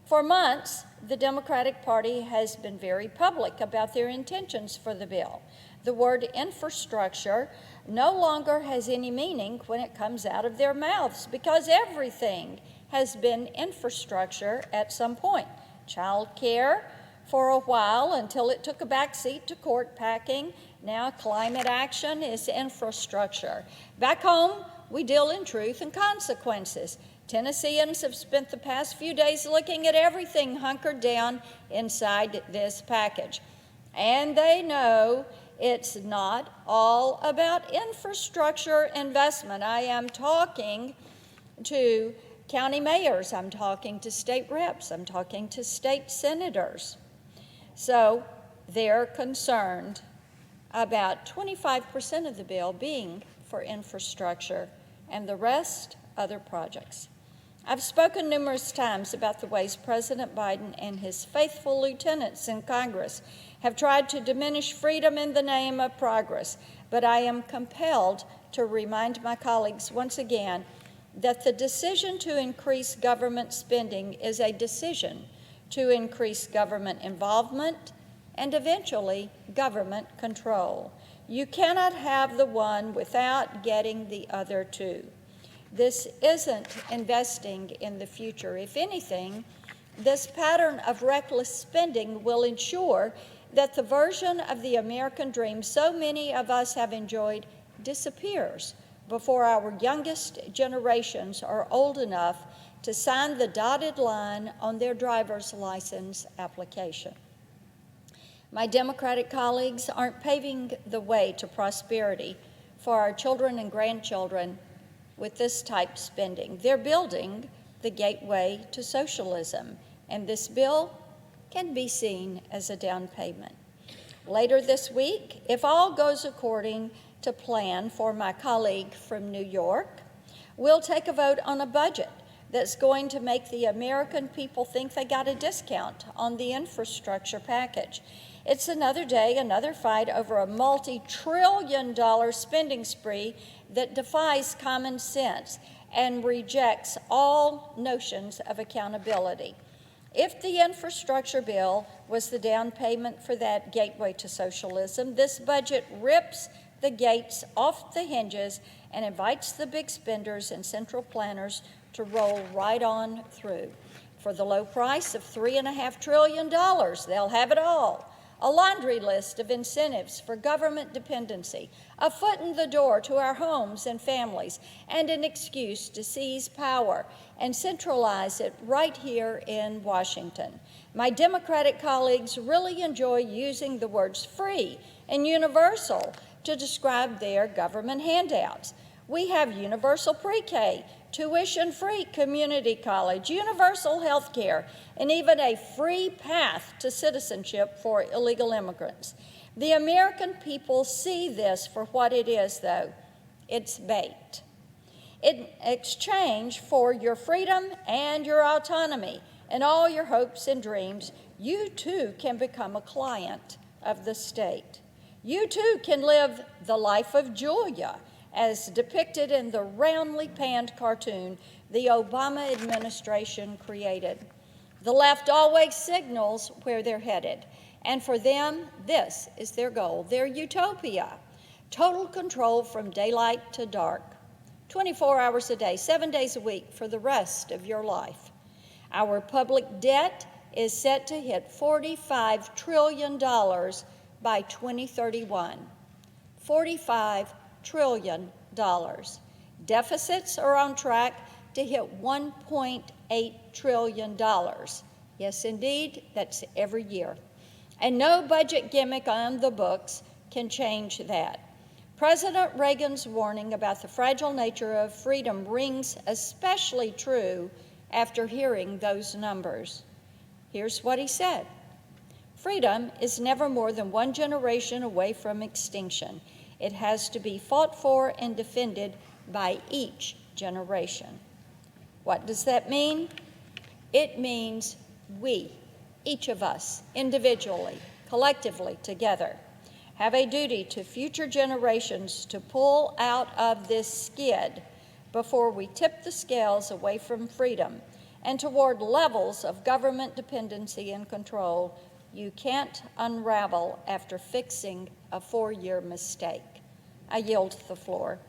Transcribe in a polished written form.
For months, the Democratic Party has been very public about their intentions for the bill. The word infrastructure no longer has any meaning when it comes out of their mouths because everything has been infrastructure at some point. Child care for a while until it took a backseat to court packing. Now climate action is infrastructure. Back home, we deal in truth and consequences. Tennesseans have spent the past few days looking at everything hunkered down inside this package. And they know it's not all about infrastructure investment. I am talking to county mayors, I'm talking to state reps, I'm talking to state senators. So they're concerned about 25% of the bill being for infrastructure and the rest other projects. I've spoken numerous times about the ways President Biden and his faithful lieutenants in Congress have tried to diminish freedom in the name of progress, but I am compelled to remind my colleagues once again that the decision to increase government spending is a decision to increase government involvement and eventually government control. You cannot have the one without getting the other two. This isn't investing in the future. If anything, this pattern of reckless spending will ensure that the version of the American dream so many of us have enjoyed disappears before our youngest generations are old enough to sign the dotted line on their driver's license application. My Democratic colleagues aren't paving the way to prosperity for our children and grandchildren with this type spending. They're building the gateway to socialism, and this bill can be seen as a down payment. Later this week, if all goes according to plan for my colleague from New York, we'll take a vote on a budget that's going to make the American people think they got a discount on the infrastructure package. It's another day, another fight over a multi-trillion-dollar spending spree that defies common sense and rejects all notions of accountability. If the infrastructure bill was the down payment for that gateway to socialism, this budget rips the gates off the hinges and invites the big spenders and central planners to roll right on through. For the low price of $3.5 trillion, they'll have it all. A laundry list of incentives for government dependency, a foot in the door to our homes and families, and an excuse to seize power and centralize it right here in Washington. My Democratic colleagues really enjoy using the words free and universal to describe their government handouts. We have universal pre-K, tuition-free community college, universal health care, and even a free path to citizenship for illegal immigrants. The American people see this for what it is, though. It's bait. In exchange for your freedom and your autonomy and all your hopes and dreams, you too can become a client of the state. You too can live the life of Julia, as depicted in the roundly panned cartoon the Obama administration created. The left always signals where they're headed, and for them, this is their goal, their utopia: total control from daylight to dark, 24 hours a day, 7 days a week for the rest of your life. Our public debt is set to hit $45 trillion by 2031. $45 trillion. Deficits are on track to hit $1.8 trillion. Yes, indeed, that's every year. And no budget gimmick on the books can change that. President Reagan's warning about the fragile nature of freedom rings especially true after hearing those numbers. Here's what he said: freedom is never more than one generation away from extinction. It has to be fought for and defended by each generation. What does that mean? It means we, each of us, individually, collectively, together, have a duty to future generations to pull out of this skid before we tip the scales away from freedom and toward levels of government dependency and control you can't unravel after fixing a 4-year mistake. I yield the floor.